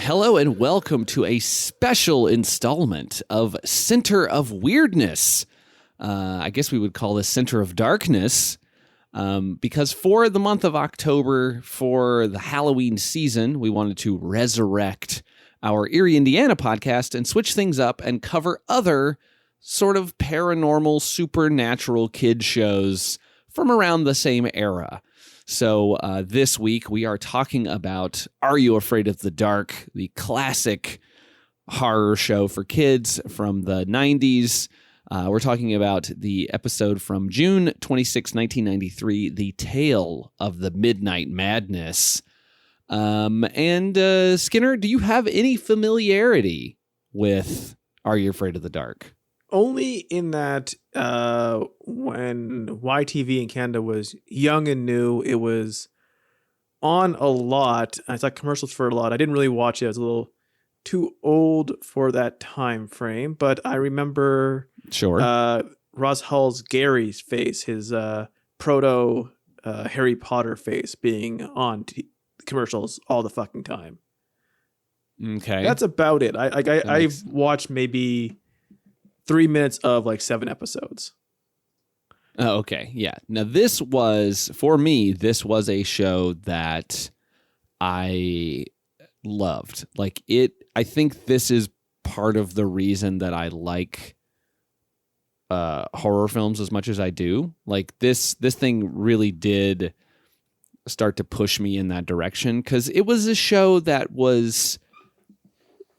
Hello and welcome to a special installment of Center of Weirdness. I guess we would call this Center of Darkness because for the month of October, for the Halloween season, we wanted to resurrect our Erie, Indiana podcast and switch things up and cover other sort of paranormal, supernatural kid shows from around the same era. So this week we are talking about Are You Afraid of the Dark, the classic horror show for kids from the 90s. We're talking about the episode from June 26, 1993, The Tale of the Midnight Madness. And Skinner, do you have any familiarity with Are You Afraid of the Dark? Only in that when YTV in Canada was young and new, it was on a lot. I saw commercials for it a lot. I didn't really watch it. I was a little too old for that time frame, but I remember Ross Hull's Gary's face, his proto Harry Potter face being on commercials all the fucking time. Okay. That's about it. I've watched maybe 3 minutes of like 7 episodes. Oh, okay. Yeah. Now this was, for me, this was a show that I loved. Like I think this is part of the reason that I like horror films as much as I do. Like this thing really did start to push me in that direction because it was a show that was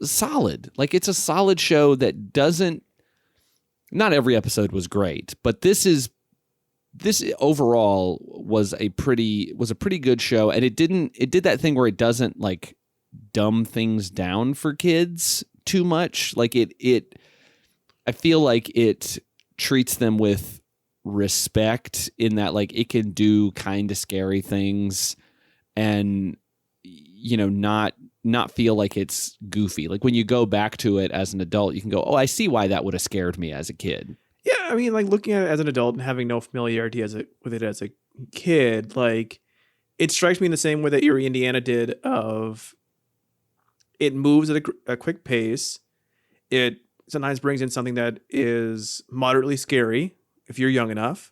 solid. Like it's a solid show that doesn't, not every episode was great, but this overall was a pretty good show, and it did that thing where it doesn't like dumb things down for kids too much. Like I feel like it treats them with respect in that like it can do kind of scary things and not feel like it's goofy. Like when you go back to it as an adult, you can go, oh, I see why that would have scared me as a kid. Yeah, I mean, like looking at it as an adult and having no familiarity with it as a kid, like it strikes me in the same way that Erie, Indiana did. Of it moves at a quick pace. It sometimes brings in something that is moderately scary if you're young enough,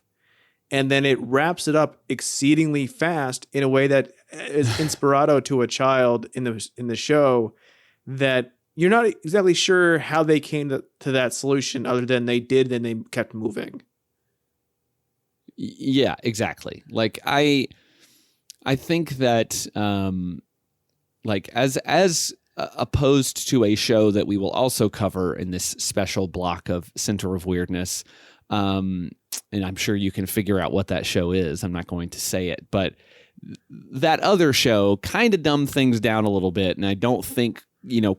and then it wraps it up exceedingly fast in a way that is inspirato to a child in the show, that you're not exactly sure how they came to that solution other than they did, then they kept moving. Yeah, exactly. Like I think that like as opposed to a show that we will also cover in this special block of Center of Weirdness, and I'm sure you can figure out what that show is. I'm not going to say it, but that other show kind of dumbed things down a little bit, and I don't think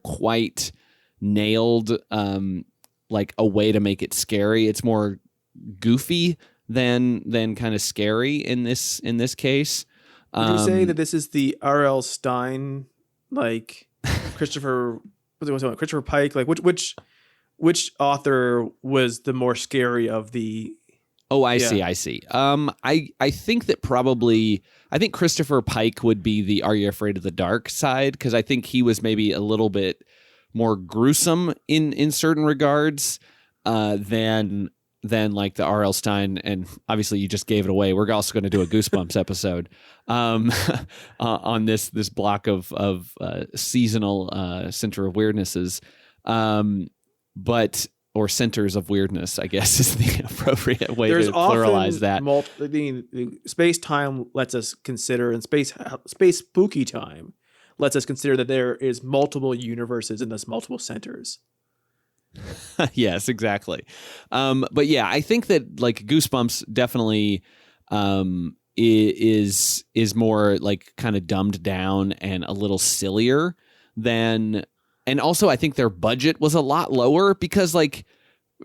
quite nailed like a way to make it scary. It's more goofy than kind of scary in this case. Would you say that this is the R.L. Stein, like Christopher Pike? Like which author was the more scary of the? Oh, I see. I think that probably, I think Christopher Pike would be the Are You Afraid of the Dark side, because I think he was maybe a little bit more gruesome in certain regards than like the R.L. Stein. And obviously you just gave it away. We're also going to do a Goosebumps episode on this block of seasonal Center of Weirdnesses. Or centers of weirdness, I guess, is the appropriate way to pluralize that. Space-time lets us consider, and space spooky time lets us consider that there is multiple universes and thus multiple centers. Yes, exactly. But yeah, I think that like Goosebumps definitely is more like kind of dumbed down and a little sillier than. And also, I think their budget was a lot lower because, like,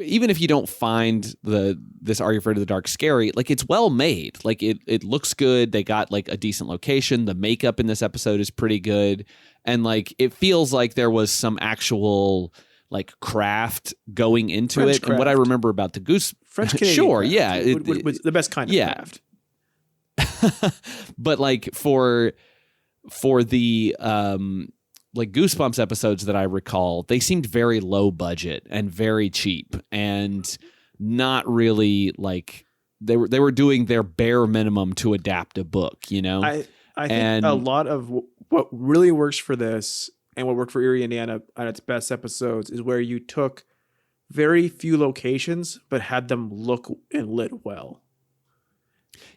even if you don't find this Are You Afraid of the Dark scary, like, it's well made. Like, it looks good. They got, like, a decent location. The makeup in this episode is pretty good. And, like, it feels like there was some actual, like, craft going into French it. craft. And what I remember about the French Canadian sure, craft. yeah. It was the best kind of craft. But, like, for the like Goosebumps episodes that I recall, they seemed very low budget and very cheap and not really like they were doing their bare minimum to adapt a book, you know? I think a lot of what really works for this and what worked for Erie, Indiana on its best episodes is where you took very few locations but had them look and lit well.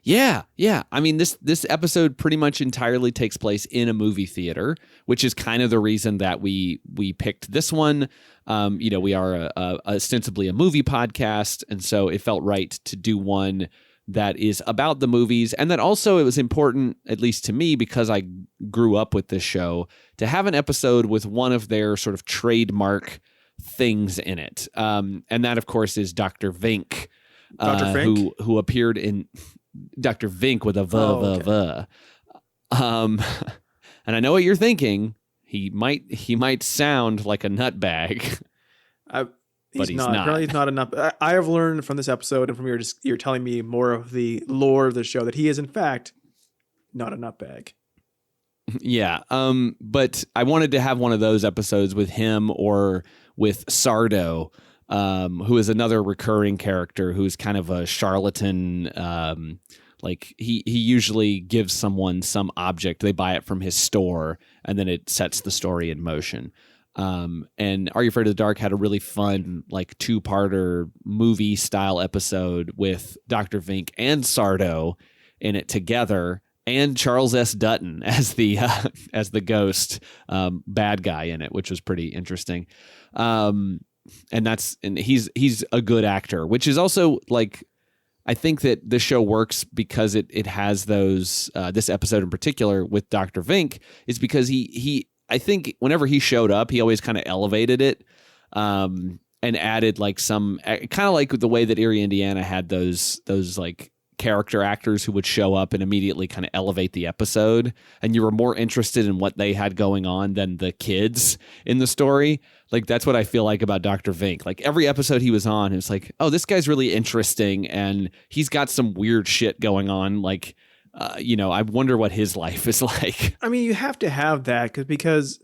Yeah. I mean, this episode pretty much entirely takes place in a movie theater, which is kind of the reason that we picked this one. We are ostensibly a movie podcast, and so it felt right to do one that is about the movies, and that also it was important, at least to me, because I grew up with this show, to have an episode with one of their sort of trademark things in it, and that, of course, is Dr. Vink, who appeared in Dr. Vink with a and I know what you're thinking. He might sound like a nutbag. But he's not. Apparently, he's not enough. I have learned from this episode and from you're telling me more of the lore of the show that he is in fact not a nutbag. Yeah. But I wanted to have one of those episodes with him or with Sardo, who is another recurring character who's kind of a charlatan. Like he usually gives someone some object, they buy it from his store, and then it sets the story in motion. And Are You Afraid of the Dark had a really fun, like 2-parter movie style episode with Dr. Vink and Sardo in it together, and Charles S. Dutton as the ghost bad guy in it, which was pretty interesting. And he's a good actor, which is also like, I think that the show works because it has those, this episode in particular with Dr. Vink is because I think whenever he showed up, he always kind of elevated it, and added like some kind of like the way that Erie, Indiana had those like character actors who would show up and immediately kind of elevate the episode, and you were more interested in what they had going on than the kids in the story. Like, that's what I feel like about Dr. Vink. Like, every episode he was on, it was like, oh, this guy's really interesting, and he's got some weird shit going on. Like, I wonder what his life is like. I mean, you have to have that because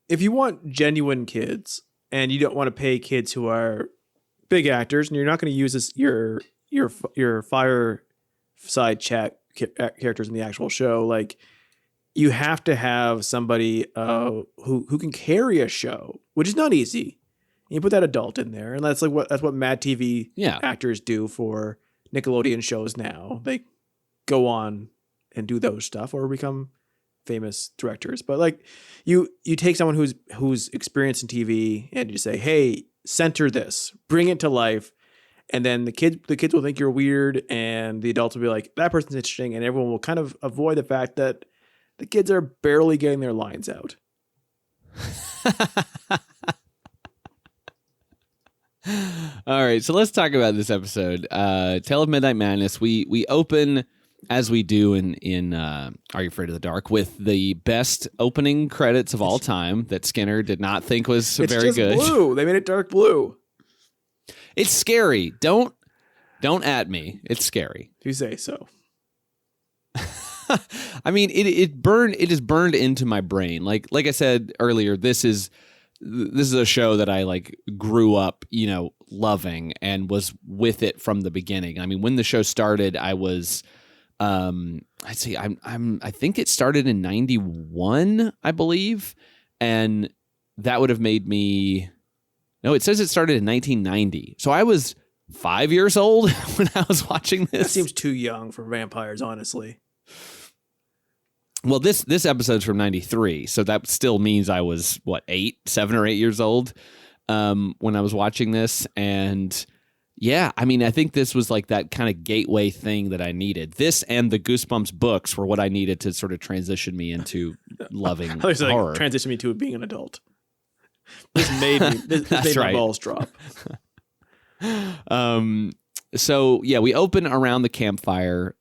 if you want genuine kids and you don't want to pay kids who are big actors, and you're not going to use your fireside chat characters in the actual show, like, you have to have somebody who can carry a show, which is not easy. And you put that adult in there, and that's what Mad TV actors do for Nickelodeon shows now. They go on and do those stuff or become famous directors. But like, you take someone who's experienced in TV and you say, hey, center this, bring it to life. And then the kids will think you're weird, and the adults will be like, that person's interesting, and everyone will kind of avoid the fact that the kids are barely getting their lines out. All right, so let's talk about this episode. Tale of Midnight Madness. We open, as we do in Are You Afraid of the Dark, with the best opening credits of all time that Skinner did not think was very good. It's just blue. They made it dark blue. It's scary. Don't at me. It's scary. If you say so. I mean, it is burned into my brain. Like I said earlier, this is a show that I like grew up, loving and was with it from the beginning. I mean, when the show started, I was I think it started in 91, I believe, and that would have made me. No, it says it started in 1990. So I was 5 years old when I was watching this. That seems too young for vampires, honestly. Well, this episode's from 93, so that still means I was, 7 or 8 years old when I was watching this. And yeah, I mean, I think this was like that kind of gateway thing that I needed. This and the Goosebumps books were what I needed to sort of transition me into loving horror. Transition me to being an adult. This made my balls drop. So yeah, we open around the campfire,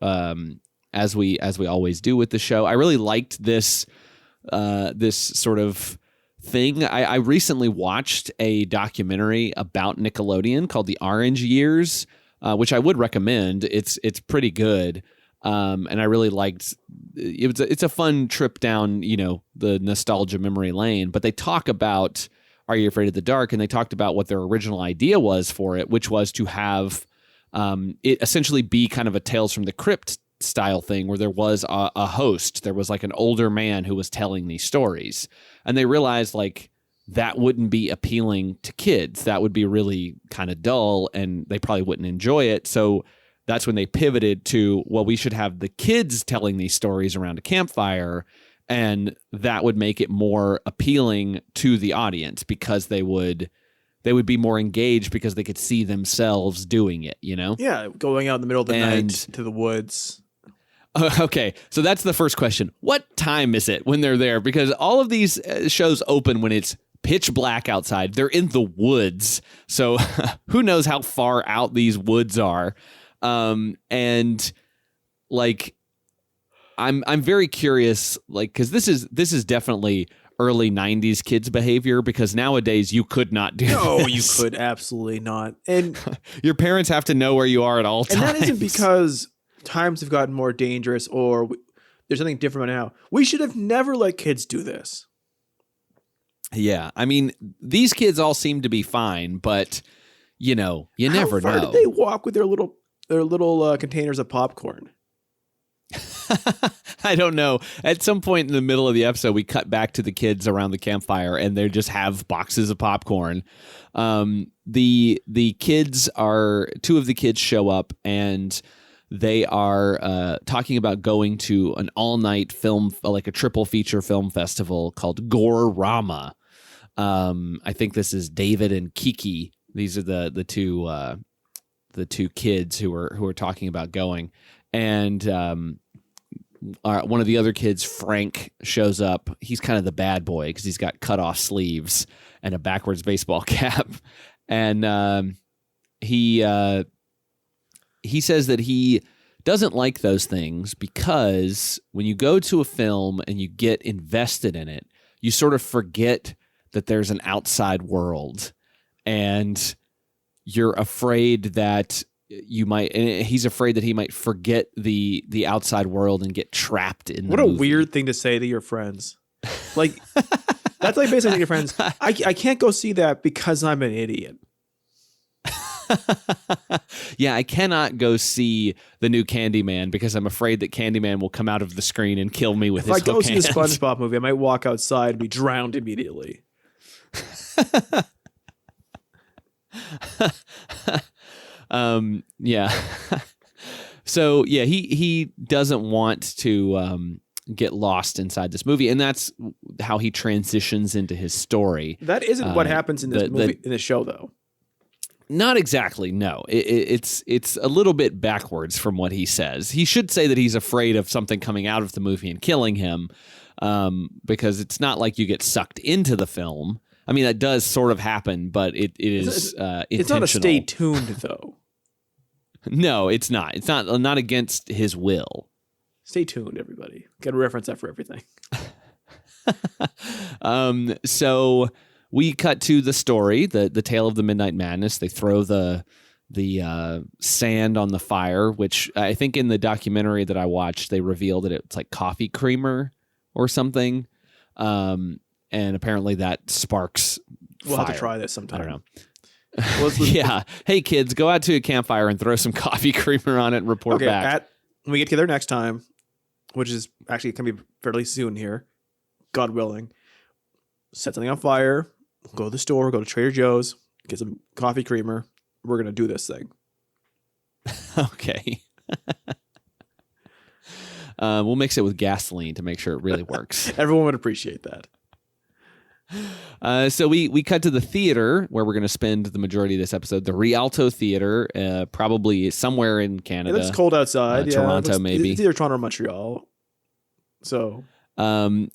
as we always do with the show. I really liked this sort of thing. I recently watched a documentary about Nickelodeon called The Orange Years, which I would recommend. It's pretty good. And I really liked it. It's a fun trip down, the nostalgia memory lane. But they talk about Are You Afraid of the Dark? And they talked about what their original idea was for it, which was to have it essentially be kind of a Tales from the Crypt style thing where there was a host. There was like an older man who was telling these stories. And they realized like that wouldn't be appealing to kids. That would be really kind of dull and they probably wouldn't enjoy it. So that's when they pivoted to, well, we should have the kids telling these stories around a campfire, and that would make it more appealing to the audience because they would be more engaged because they could see themselves doing it, Yeah, going out in the middle of the night to the woods. Okay, so that's the first question. What time is it when they're there? Because all of these shows open when it's pitch black outside. They're in the woods, so who knows how far out these woods are. And like, I'm very curious, like, because this is definitely early 90s kids behavior, because nowadays you could not do No, this. you could absolutely not. And your parents have to know where you are at all times. And that isn't because times have gotten more dangerous or there's something different now. We should have never let kids do this. Yeah, I mean, these kids all seem to be fine, but you never know. How far did they walk with their little containers of popcorn? I don't know. At some point in the middle of the episode, we cut back to the kids around the campfire, and they just have boxes of popcorn. The kids are two of the kids show up, and they are talking about going to an all-night film, like a triple feature film festival called Gore-rama. I think this is David and Kiki. These are the two kids who are talking about going, and one of the other kids, Frank, shows up. He's kind of the bad boy because he's got cut off sleeves and a backwards baseball cap, and he says that he doesn't like those things because when you go to a film and you get invested in it, you sort of forget that there's an outside world, and you're afraid that he's afraid that he might forget the outside world and get trapped in the movie. What a weird thing to say to your friends. Like, that's like basically your friends, I can't go see that because I'm an idiot. Yeah, I cannot go see the new Candyman because I'm afraid that Candyman will come out of the screen and kill me with his hook hand. If I go see the SpongeBob movie, I might walk outside and be drowned immediately. Yeah. So yeah, he doesn't want to get lost inside this movie, and that's how he transitions into his story. That isn't what happens in this movie, in the show, though. Not exactly. No, it's a little bit backwards from what he says. He should say that he's afraid of something coming out of the movie and killing him, because it's not like you get sucked into the film. I mean, that does sort of happen, but it is intentional. It's not a stay tuned, though. No, it's not. It's not against his will. Stay tuned, everybody. Got to reference that for everything. So we cut to the story, the tale of the Midnight Madness. They throw the sand on the fire, which I think in the documentary that I watched, they revealed that it's like coffee creamer or something. And apparently that sparks We'll fire. have to try this sometime. I don't know. Yeah. Hey, kids, go out to a campfire and throw some coffee creamer on it and report back. When we get together next time, which is actually going to be fairly soon here, God willing, set something on fire, go to the store, go to Trader Joe's, get some coffee creamer. We're going to do this thing. Okay. We'll mix it with gasoline to make sure it really works. Everyone would appreciate that. So we cut to the theater where we're going to spend the majority of this episode, the Rialto Theater, probably somewhere in Canada. It's cold outside. Toronto, maybe. It's either Toronto or Montreal. So, and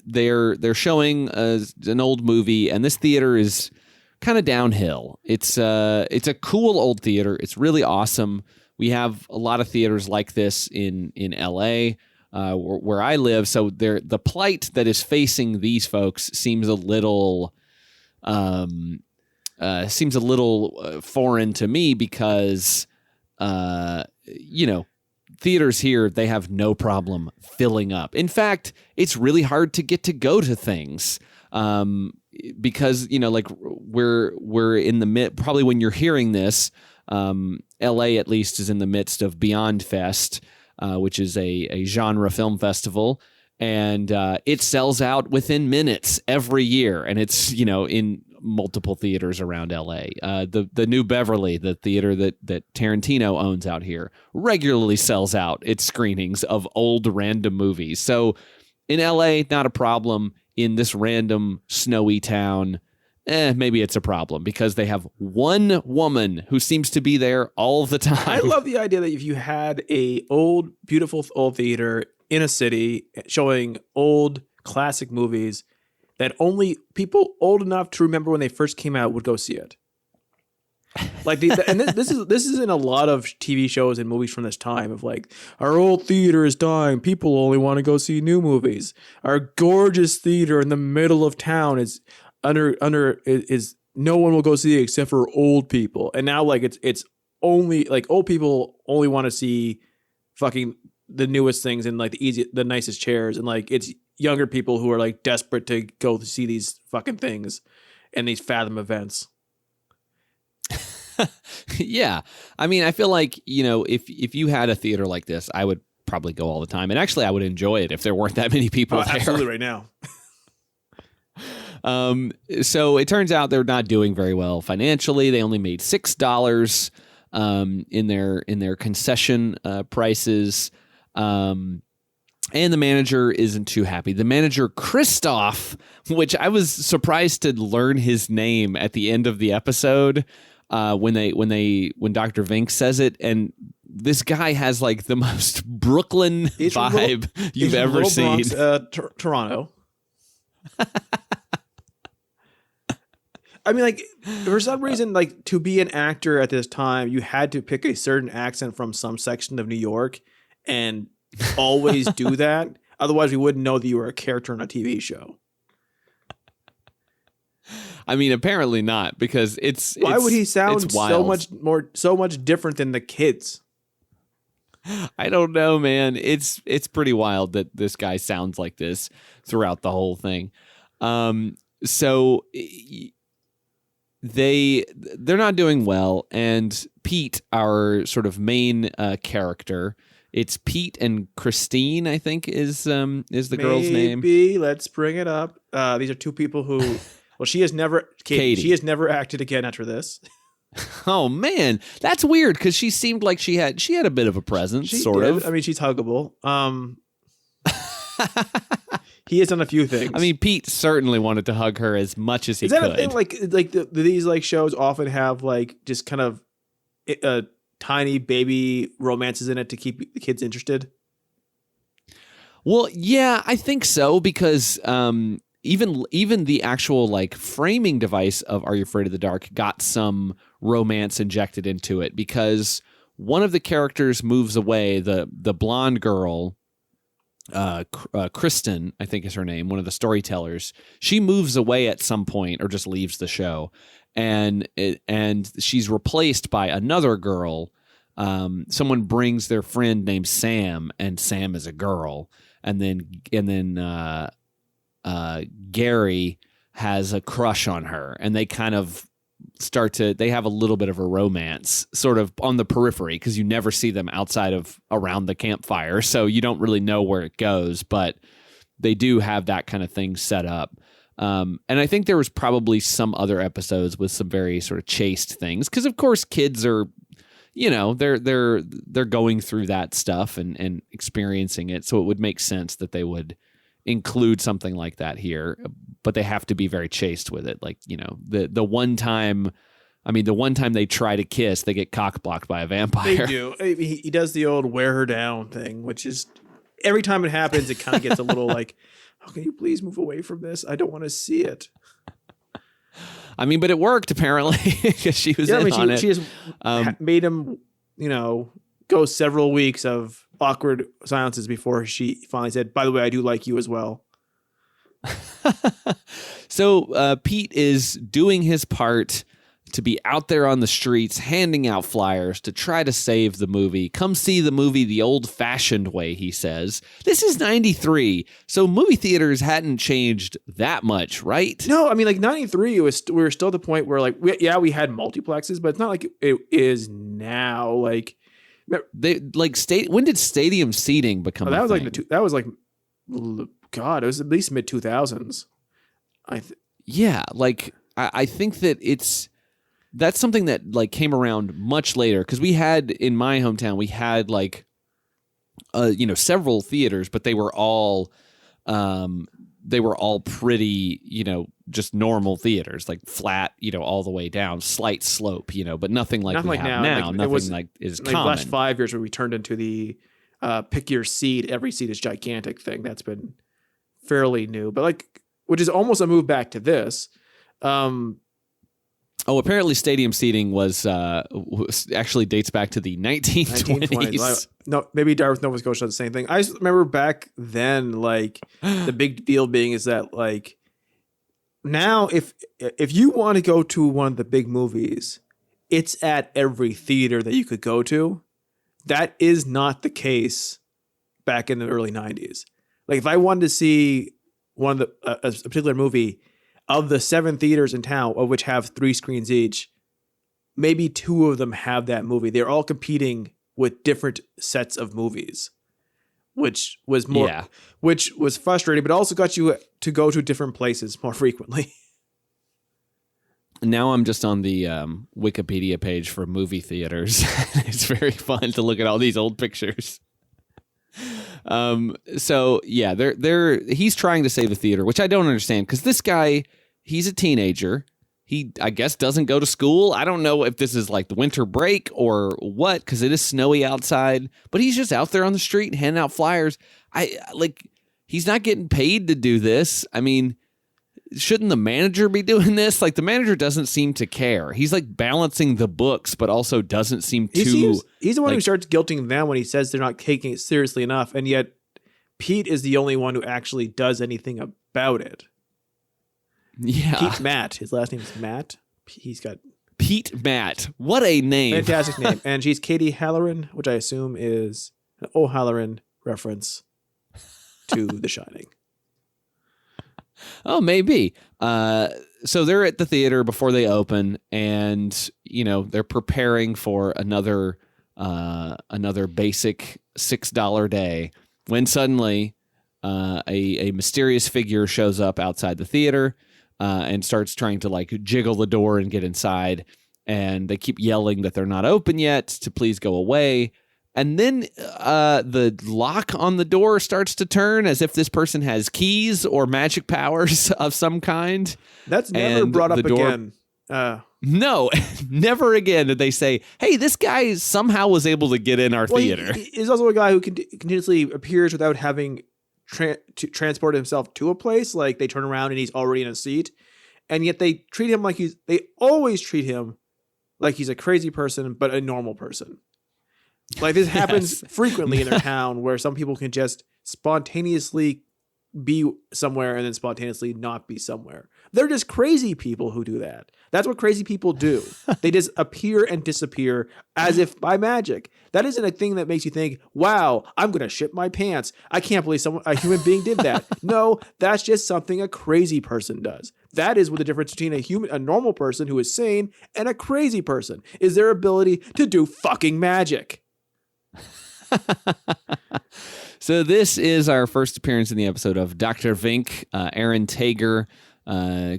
they're showing an old movie, and this theater is kind of downhill. It's a cool old theater. It's really awesome. We have a lot of theaters like this in LA. Where I live, so the plight that is facing these folks seems a little foreign to me because theaters here, they have no problem filling up. In fact, it's really hard to get to go to things because, like we're in the mid, probably when you're hearing this, LA at least is in the midst of Beyond Fest, which is a genre film festival. And it sells out within minutes every year. And it's, in multiple theaters around LA. The New Beverly, the theater that Tarantino owns out here, regularly sells out its screenings of old random movies. So in LA, not a problem. In this random snowy town, maybe it's a problem because they have one woman who seems to be there all the time. I love the idea that if you had a beautiful old theater in a city showing old classic movies, that only people old enough to remember when they first came out would go see it. Like, this is in a lot of TV shows and movies from this time of like, our old theater is dying. People only want to go see new movies. Our gorgeous theater in the middle of town is is no one will go see it except for old people. And now like it's only like old people only want to see fucking the newest things and like the nicest chairs, and like it's younger people who are like desperate to go to see these fucking things and these Fathom events. Yeah. I mean, I feel like, if you had a theater like this, I would probably go all the time. And actually, I would enjoy it if there weren't that many people there. Absolutely, right now. So it turns out they're not doing very well financially. They only made $6 in their concession prices. And the manager isn't too happy. The manager, Christoph, which I was surprised to learn his name at the end of the episode when Dr. Vink says it, and this guy has like the most Brooklyn vibe you've ever seen. Bronx, Toronto. I mean, like, for some reason, like, to be an actor at this time, you had to pick a certain accent from some section of New York and always do that. Otherwise, we wouldn't know that you were a character in a TV show. I mean, apparently not, because why would he sound so much different than the kids? I don't know, man. It's pretty wild that this guy sounds like this throughout the whole thing. So they're not doing well, and Pete, our sort of main character, it's Pete and Christine, I think is the girl's name. Maybe let's bring it up. These are two people who, well, she has never Katie. She has never acted again after this. Oh man, that's weird because she seemed like she had a bit of a presence, sort of. I mean, she's huggable. He has done a few things. I mean, Pete certainly wanted to hug her as much as he could. Is that a thing? Like these like shows often have like just kind of tiny baby romances in it to keep the kids interested. Well, yeah, I think so, because even the actual like framing device of Are You Afraid of the Dark got some romance injected into it, because one of the characters moves away, the blonde girl, Kristen, I think is her name, one of the storytellers. She moves away at some point or just leaves the show, and she's replaced by another girl. Someone brings their friend named Sam, and Sam is a girl, and then Gary has a crush on her, and they kind of they have a little bit of a romance sort of on the periphery, because you never see them outside of around the campfire, so you don't really know where it goes, but they do have that kind of thing set up. And I think there was probably some other episodes with some very sort of chaste things, because of course kids are, they're going through that stuff and experiencing it, so it would make sense that they would include something like that here, but they have to be very chaste with it. Like, the one time they try to kiss, they get cock blocked by a vampire. They do. He does the old wear her down thing, which is every time it happens, it kind of gets a little like, oh, can you please move away from this? I don't want to see it. I mean, but it worked apparently, because she was on it. She has made him, go several weeks of awkward silences before she finally said, by the way, I do like you as well. So Pete is doing his part to be out there on the streets handing out flyers to try to save the movie. Come see the movie the old-fashioned way, he says. This is 93, so movie theaters hadn't changed that much, right? No, I mean, like 93, we were still at the point where like, we had multiplexes, but it's not like it is now. Like when did stadium seating become that a was thing? God, it was at least mid 2000s. I think that that's something that like came around much later, because we had in my hometown several theaters, but they were all pretty, just normal theaters, like flat, all the way down, slight slope, but nothing like we have now. Nothing like is common. The last 5 years where we turned into the pick your seat, every seat is gigantic thing. That's been fairly new, but which is almost a move back to this. Apparently stadium seating was actually dates back to the 1920s. No, maybe Dartmouth, Nova Scotia, the same thing. I just remember back then, the big deal being is that now if you want to go to one of the big movies, it's at every theater that you could go to. That is not the case back in the early 90s. Like if I wanted to see a particular movie, of the 7 theaters in town, of which have 3 screens each, maybe 2 of them have that movie. They're all competing with different sets of movies, which was frustrating, but also got you to go to different places more frequently. Now I'm just on the Wikipedia page for movie theaters. It's very fun to look at all these old pictures. So yeah, he's trying to save a theater, which I don't understand, because this guy, he's a teenager. He, I guess, doesn't go to school. I don't know if this is like the winter break or what, because it is snowy outside, but he's just out there on the street handing out flyers. He's not getting paid to do this. I mean, shouldn't the manager be doing this? Like, the manager doesn't seem to care. He's like balancing the books, but also doesn't seem to. He's the one who starts guilting them when he says they're not taking it seriously enough. And yet Pete is the only one who actually does anything about it. Yeah. Pete Matt. His last name is Matt. He's got Pete Matt. What a name. Fantastic name. And she's Katie Halloran, which I assume is an O'Halloran reference to The Shining. Oh, maybe. So they're at the theater before they open, and they're preparing for another basic $6 day, when suddenly a mysterious figure shows up outside the theater and starts trying to jiggle the door and get inside, and they keep yelling that they're not open yet, to please go away. And then the lock on the door starts to turn as if this person has keys or magic powers of some kind. That's never brought up again. No, never again did they say, hey, this guy somehow was able to get in our theater. He's also a guy who continuously appears without having transported himself to a place. Like, they turn around and he's already in a seat. And yet they treat him they always treat him like he's a crazy person, but a normal person. Like, this happens frequently in their town, where some people can just spontaneously be somewhere and then spontaneously not be somewhere. They're just crazy people who do that. That's what crazy people do. They just appear and disappear as if by magic. That isn't a thing that makes you think, wow, I'm going to shit my pants. I can't believe a human being did that. No, that's just something a crazy person does. That is what the difference between a normal person who is sane and a crazy person is, their ability to do fucking magic. So this is our first appearance in the episode of Dr. Vink, Aaron Tager,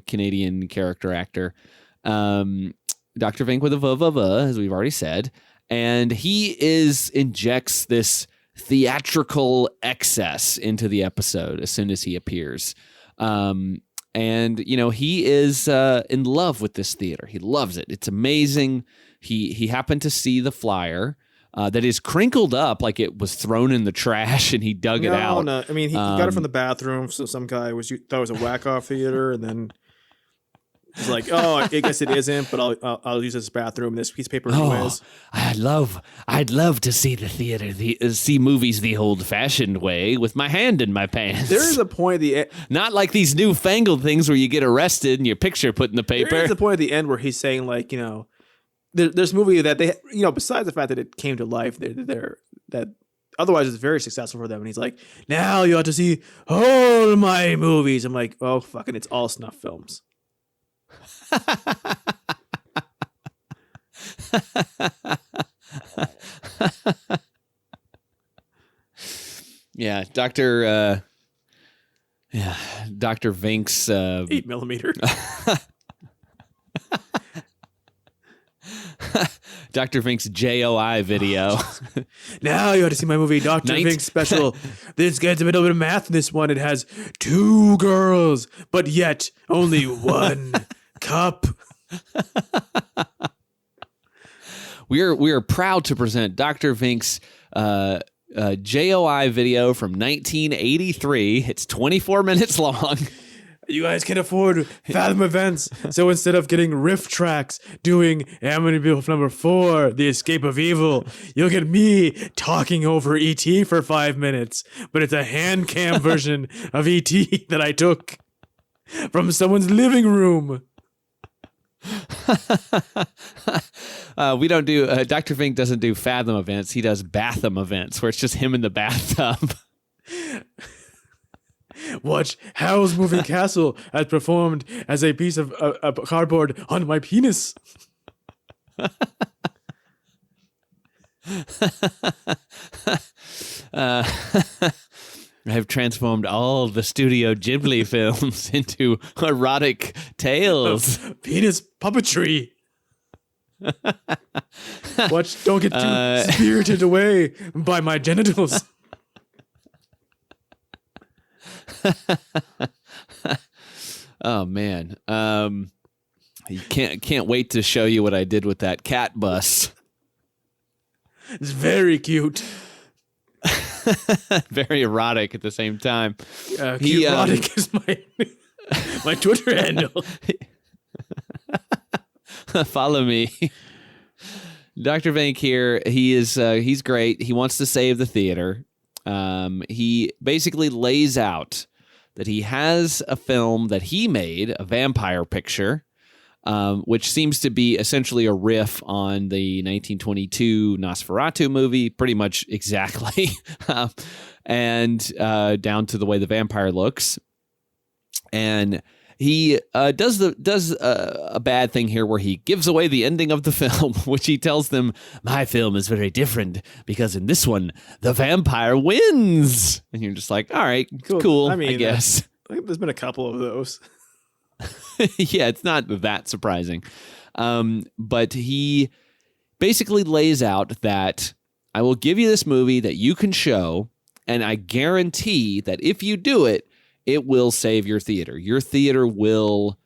Canadian character actor. Dr. Vink with a v, as we've already said. And he injects this theatrical excess into the episode as soon as he appears. And, he is in love with this theater. He loves it. It's amazing. He happened to see the flyer that is crinkled up like it was thrown in the trash, and he dug it out. No, I mean, he got it from the bathroom. So some guy thought it was a whack-off theater, and then He's like, oh, I guess it isn't, but I'll use this bathroom, this piece of paper Oh, anyways. I'd love to see the theater, see movies the old-fashioned way with my hand in my pants. There is a point at the end. Not like these newfangled things where you get arrested and your picture put in the paper. There is a point at the end where he's saying, like, you know, there's a movie that they, you know, besides the fact that it came to life, that otherwise it's very successful for them. And he's like, now you ought to see all my movies. I'm like, oh, fucking, it's all snuff films. Yeah, Dr. Vink's 8mm. Dr. Vink's JOI video. Now you ought to see my movie, Dr. Vink Special. This gets a little bit of math in this one. It has 2 girls, but yet only 1 cup. We are proud to present Dr. Vink's JOI video from 1983. It's 24 minutes long. You guys can afford Fathom events, so instead of getting riff tracks doing Amityville number 4, The Escape of Evil, you'll get me talking over E.T. for 5 minutes, but it's a hand cam version of E.T. that I took from someone's living room. We don't do Dr. Vink doesn't do Fathom events. He does Bathom events where it's just him in the bathtub. Watch Howl's Moving Castle as performed as a piece of cardboard on my penis. I have transformed all the Studio Ghibli films into erotic tales. Penis puppetry. Watch, don't get too spirited away by my genitals. Oh man, you can't wait to show you what I did with that cat bus. It's very cute. Very erotic at the same time. Cute erotic is my Twitter handle. Follow me. Dr. Vink here. He's great. He wants to save the theater. He basically lays out that he has a film that he made, a vampire picture, which seems to be essentially a riff on the 1922 Nosferatu movie, pretty much exactly, and down to the way the vampire looks. And he does a bad thing here where he gives away the ending of the film, which he tells them, my film is very different because in this one, the vampire wins. And you're just like, all right, cool, I guess. There's been a couple of those. Yeah, it's not that surprising. But he basically lays out that I will give you this movie that you can show, and I guarantee that if you do it, it will save your theater. Your theater will,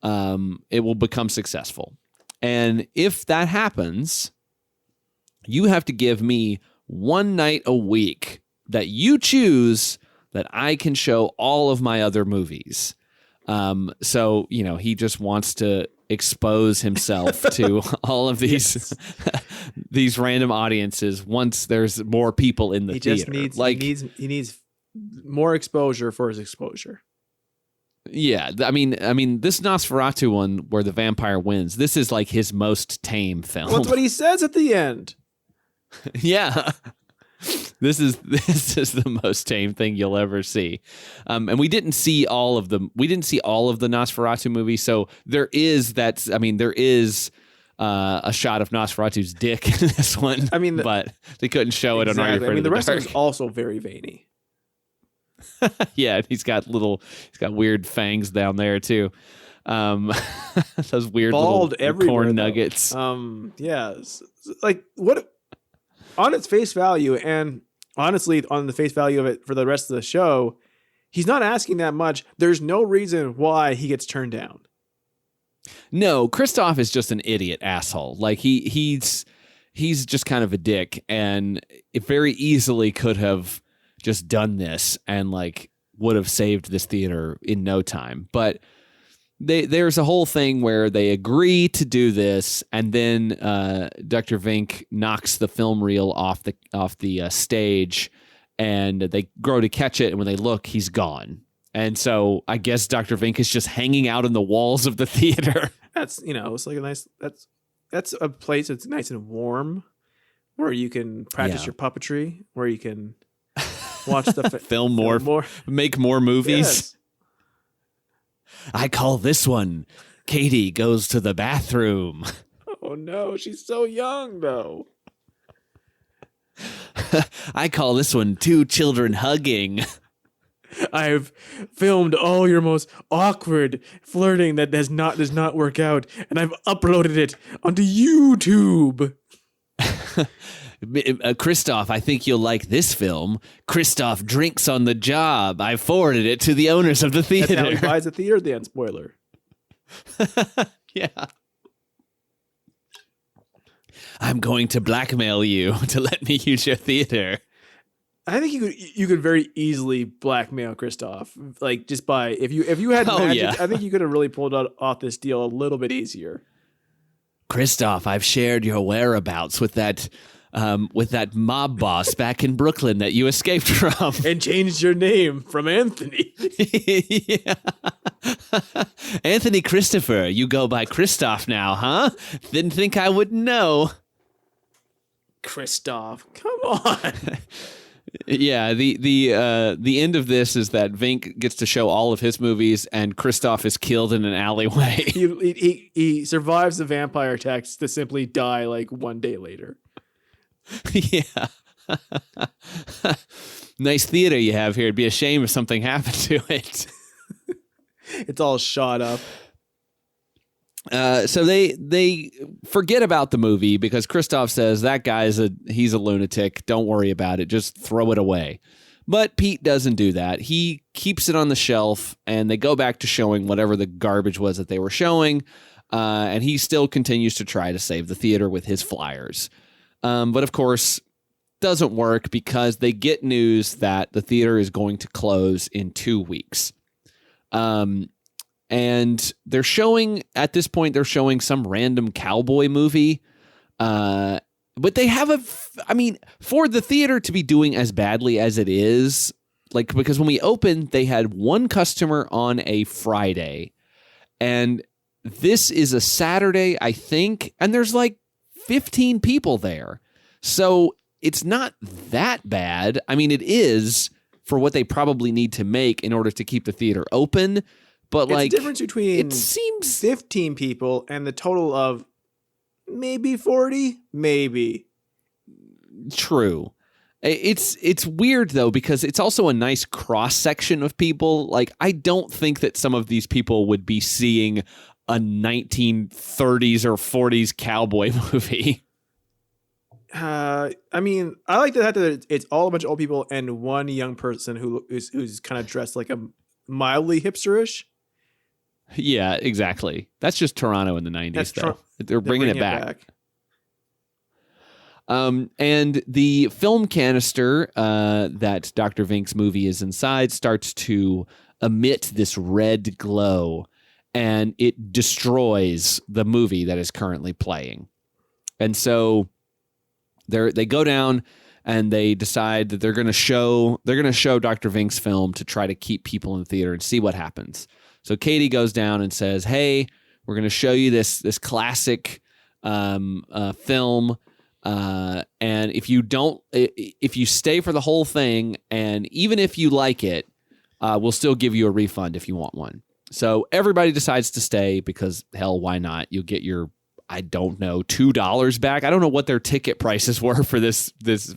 it will become successful. And if that happens, you have to give me 1 night a week that you choose that I can show all of my other movies. So, you know, he just wants to expose himself to all of these these random audiences once there's more people in the theater. He needs more exposure for his exposure. Yeah, I mean, this Nosferatu one where the vampire wins, this is like his most tame film. Well, that's what he says at the end. Yeah. This is the most tame thing you'll ever see. And we didn't see all of the Nosferatu movies, so there is a shot of Nosferatu's dick in this one. I mean, but they couldn't show it on Are You Afraid of the rest Dark? of it's also very veiny. Yeah, he's got weird fangs down there too. Those weird bald little corn nuggets. Yeah, like what on its face value, and honestly on the face value of it for the rest of the show, he's not asking that much. There's no reason why he gets turned down. No, Christoph is just an idiot asshole. Like he's just kind of a dick, and it very easily could have just done this and like would have saved this theater in no time. But there's a whole thing where they agree to do this, and then Dr. Vink knocks the film reel off the stage, and they go to catch it, and when they look, he's gone. And so I guess Dr. Vink is just hanging out in the walls of the theater. That's, it's like a nice, that's a place that's nice and warm where you can practice your puppetry, where you can watch the film more, make more movies. Yes. I call this one Katie Goes to the Bathroom. Oh no, she's so young though. I call this one Two Children Hugging. I've filmed all your most awkward flirting that does not work out, and I've uploaded it onto YouTube. Christoph, I think you'll like this film. Christoph drinks on the job. I forwarded it to the owners of the theater. That's how he buys a theater then, spoiler. Yeah. I'm going to blackmail you to let me use your theater. I think you could very easily blackmail Christoph, like just by if you had magic. Yeah. I think you could have really pulled off this deal a little bit easier. Christoph, I've shared your whereabouts with that mob boss back in Brooklyn that you escaped from, and changed your name from Anthony. Yeah. Anthony Christopher, you go by Christoph now, huh? Didn't think I would know. Christoph, come on. Yeah, the end of this is that Vink gets to show all of his movies, and Christoph is killed in an alleyway. He survives the vampire attacks to simply die like one day later. Yeah. Nice theater you have here. It'd be a shame if something happened to it. It's all shot up. So they forget about the movie because Christoph says that he's a lunatic. Don't worry about it. Just throw it away. But Pete doesn't do that. He keeps it on the shelf, and they go back to showing whatever the garbage was that they were showing. And he still continues to try to save the theater with his flyers. But of course, doesn't work because they get news that the theater is going to close in 2 weeks. And they're showing some random cowboy movie. But they have for the theater to be doing as badly as it is, like, because when we opened, they had one customer on a Friday, and this is a Saturday, I think, and there's like 15 people there. So it's not that bad. I mean, it is for what they probably need to make in order to keep the theater open. But it's like, the difference between it seems 15 people and the total of maybe 40, maybe. True. It's weird though, because it's also a nice cross section of people. Like, I don't think that some of these people would be seeing a 1930s or 40s cowboy movie. I mean, I like the fact that it's all a bunch of old people and one young person who's kind of dressed like a mildly hipsterish. Yeah, exactly. That's just Toronto in the 90s, though. They're bringing it back. And the film canister that Dr. Vink's movie is inside starts to emit this red glow, and it destroys the movie that is currently playing. And so they go down and they decide that they're going to show Dr. Vink's film to try to keep people in the theater and see what happens. So Katie goes down and says, "Hey, we're going to show you this classic film, and if you stay for the whole thing, and even if you like it, we'll still give you a refund if you want one." So everybody decides to stay because, hell, why not? You'll get your, I don't know, $2 back. I don't know what their ticket prices were for this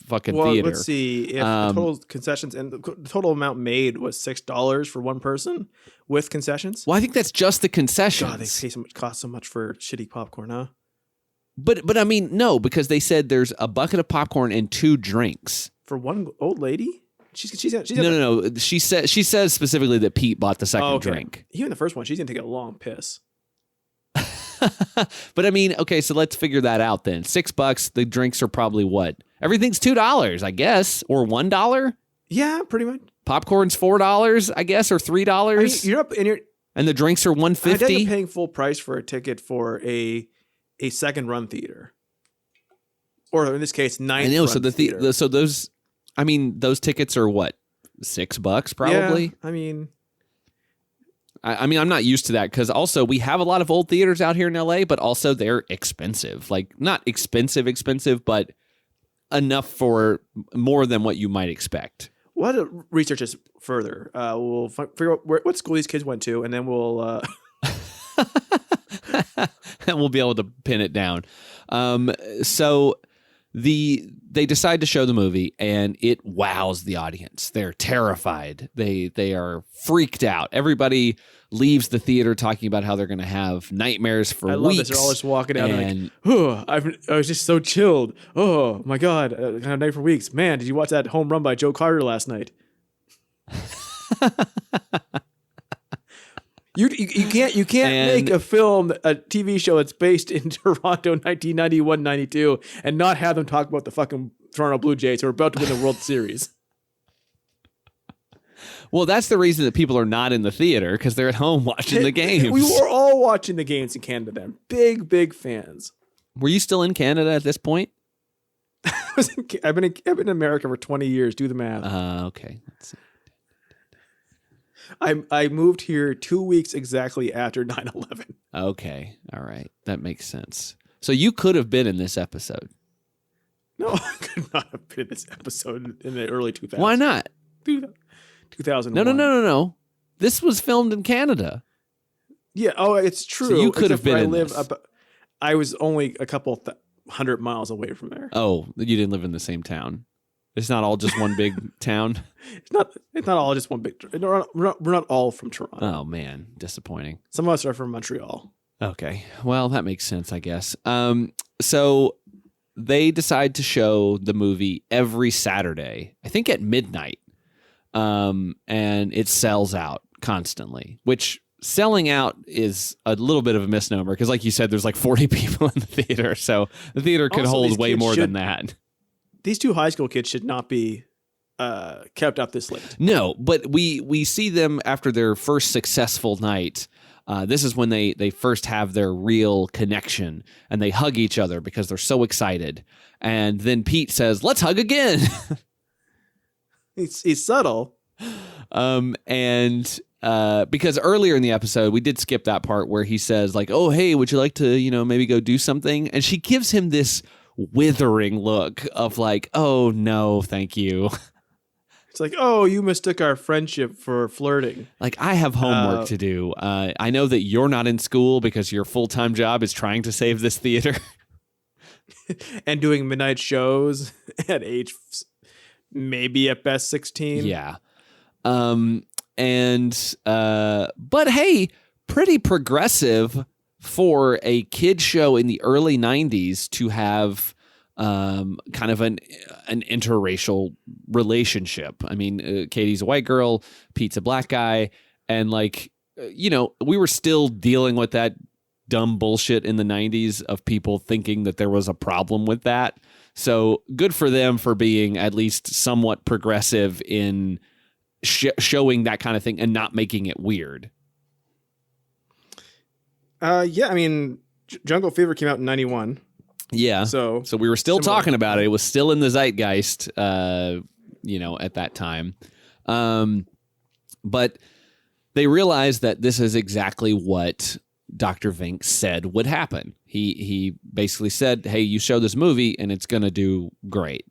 fucking theater. Let's see. If the total concessions and the total amount made was $6 for one person with concessions. Well, I think that's just the concessions. God, they cost so much for shitty popcorn, huh? But I mean, no, because they said there's a bucket of popcorn and 2 drinks for one old lady. She's no. She says specifically that Pete bought the second drink. Even the first one, she's gonna take a long piss. But I mean, okay, so let's figure that out then. $6. The drinks are probably what? Everything's $2, I guess, or $1. Yeah, pretty much. Popcorn's $4, I guess, or $3. I mean, And the drinks are I doubt $150. you're paying full price for a ticket for a second run theater, or in this case, ninth. I know. Run So theater. so those, I mean, those tickets are what, $6 probably. Yeah, I mean, I'm not used to that because also we have a lot of old theaters out here in LA, but also they're expensive. Like not expensive, but enough for more than what you might expect. we'll have to research this further. We'll figure out what school these kids went to, and then we'll. And we'll be able to pin it down. So they decide to show the movie, and it wows the audience. They're terrified. They are freaked out. Everybody leaves the theater talking about how they're going to have nightmares for weeks. I love this. They're all just walking out and like, oh, I was just so chilled. Oh my god, I had a night for weeks. Man, did you watch that home run by Joe Carter last night? You can't make a film, a TV show that's based in Toronto 1991-92 and not have them talk about the fucking Toronto Blue Jays who are about to win the World Series. Well, that's the reason that people are not in the theater, because they're at home watching the games. We were all watching the games in Canada then. Big fans. Were you still in Canada at this point? I've been in America for 20 years. Do the math. Okay. Let's see. I moved here 2 weeks exactly after 9/11. Okay. All right. That makes sense. So you could have been in this episode. No, I could not have been in this episode in the early 2000s. Why not? 2001. No. This was filmed in Canada. Yeah. Oh, it's true. So you could have been in this. I was only a couple 100 miles away from there. Oh, you didn't live in the same town. It's not all just one big town. It's not all just one big. We're not all from Toronto. Oh man, disappointing. Some of us are from Montreal. Okay, well that makes sense, I guess. So they decide to show the movie every Saturday, I think at midnight, and it sells out constantly. Which selling out is a little bit of a misnomer because, like you said, there's like 40 people in the theater, so the theater could Also, hold way more than that. These two high school kids should not be kept up this late. No, but we see them after their first successful night. This is when they first have their real connection, and they hug each other because they're so excited. And then Pete says, "Let's hug again." He's subtle. And because earlier in the episode we did skip that part where he says like, "Oh, hey, would you like to, maybe go do something?" And she gives him this withering look of like, "Oh no, thank you." It's like, "Oh, you mistook our friendship for flirting." Like, I have homework to do. I know that you're not in school because your full-time job is trying to save this theater. And doing midnight shows at age maybe at best 16. Yeah. But hey, pretty progressive for a kid show in the early 90s to have kind of an interracial relationship. I mean, Katie's a white girl, Pete's a black guy, and we were still dealing with that dumb bullshit in the 90s of people thinking that there was a problem with that. So good for them for being at least somewhat progressive in showing that kind of thing and not making it weird. Yeah, I mean, Jungle Fever came out in 91. Yeah. So we were still talking about it. It was still in the zeitgeist, at that time. But they realized that this is exactly what Dr. Vink said would happen. He basically said, "Hey, you show this movie and it's going to do great."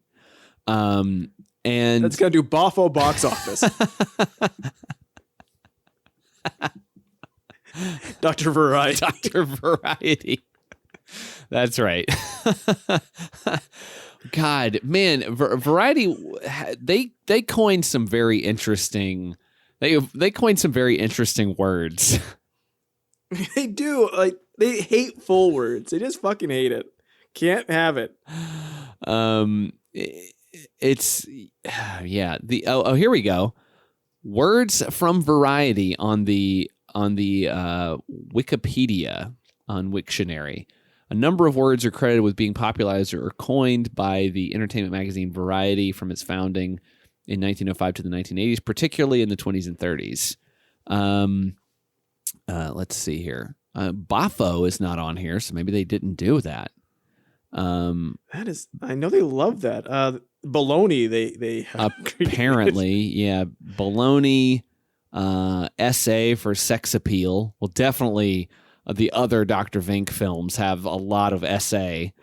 And it's going to do boffo box office. Dr. Variety. Dr. Variety. That's right. God, man, Variety, they coined some very interesting, they coined some very interesting words. They do. Like, they hate full words. They just fucking hate it. Can't have it. It's yeah. Here we go. Words from Variety on the Wikipedia on Wiktionary. A number of words are credited with being popularized or coined by the entertainment magazine Variety from its founding in 1905 to the 1980s, particularly in the 20s and 30s. let's see here. Bafo is not on here, so maybe they didn't do that. That is, I know they love that. Baloney, they apparently, yeah, baloney. Essay for sex appeal. Well, definitely the other Dr. Vink films have a lot of essay.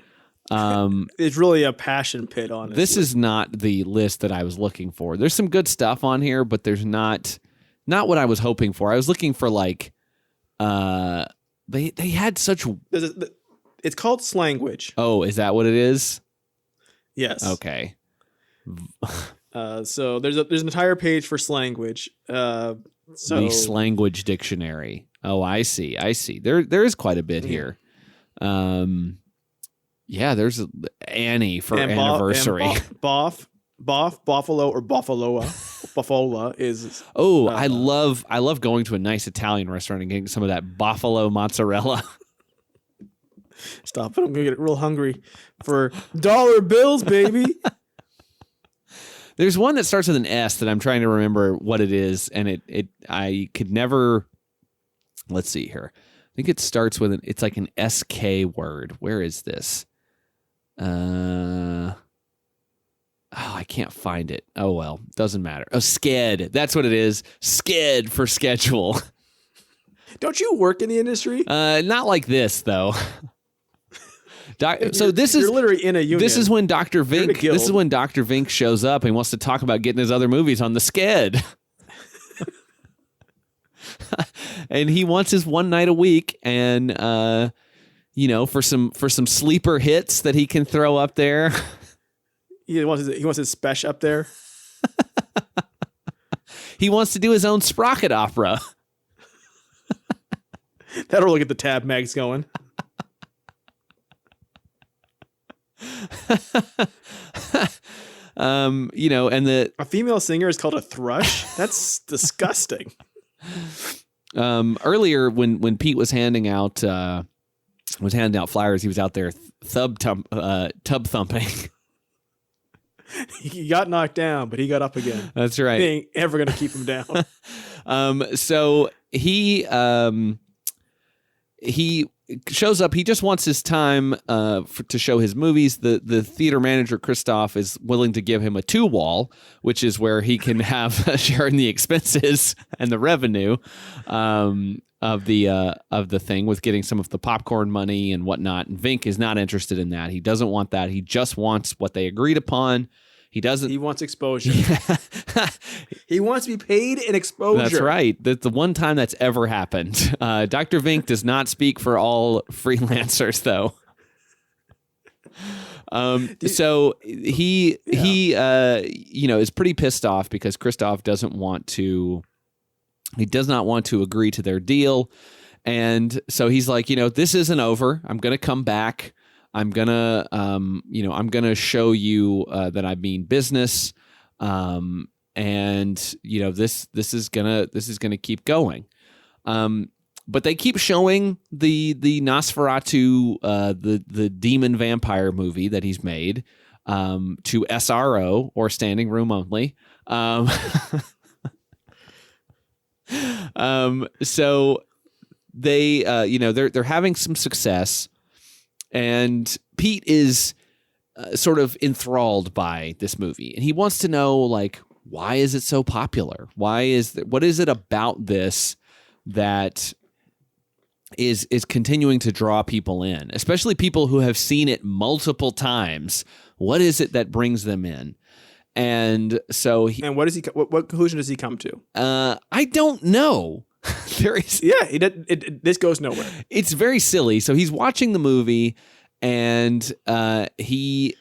It's really a passion pit on it. This is not the list that I was looking for. There's some good stuff on here, but there's not what I was hoping for. I was looking for like they had such. It's called slanguage. Oh, is that what it is? Yes. Okay. So there's an entire page for slanguage. The slanguage dictionary. Oh, I see. There is quite a bit here. Yeah, there's Annie for anniversary. Boff, Buffalo, or Buffaloa. Buffola is. Oh, I love going to a nice Italian restaurant and getting some of that Buffalo mozzarella. Stop it! I'm gonna get real hungry for dollar bills, baby. There's one that starts with an S that I'm trying to remember what it is, and I could never. Let's see here. I think it starts with it's like an SK word. Where is this? Oh, I can't find it. Oh well, doesn't matter. Oh, sked. That's what it is. Sked for schedule. Don't you work in the industry? Not like this though. So this is you're literally in a union. This is when Dr. Vink. This is when Dr. Vink shows up and wants to talk about getting his other movies on the sked. And he wants his one night a week, and for some sleeper hits that he can throw up there. He wants his special up there. He wants to do his own sprocket opera. That'll really get the tab mags going. And a female singer is called a thrush. That's disgusting. Earlier when Pete was handing out flyers, he was out there tub thumping. He got knocked down, but he got up again. That's right. They ain't ever gonna keep him down. So he shows up. He just wants his time to show his movies. The theater manager, Christoph, is willing to give him a 2-wall, which is where he can have share in the expenses and the revenue of the thing, with getting some of the popcorn money and whatnot. And Vink is not interested in that. He doesn't want that. He just wants what they agreed upon. He wants exposure. He wants to be paid in exposure. That's right. That's the one time that's ever happened. Dr. Vink does not speak for all freelancers, though. So he is pretty pissed off because Christoph does not want to agree to their deal. And so he's like, this isn't over. I'm going to come back. I'm gonna show you that I mean business, and this is gonna keep going. But they keep showing the Nosferatu, the demon vampire movie that he's made, to SRO, or standing room only. So they they're having some success. And Pete is sort of enthralled by this movie, and he wants to know, like, why is it so popular? What is it about this that is continuing to draw people in, especially people who have seen it multiple times? What is it that brings them in? And so, what conclusion does he come to? I don't know. This goes nowhere. It's very silly. So he's watching the movie, and he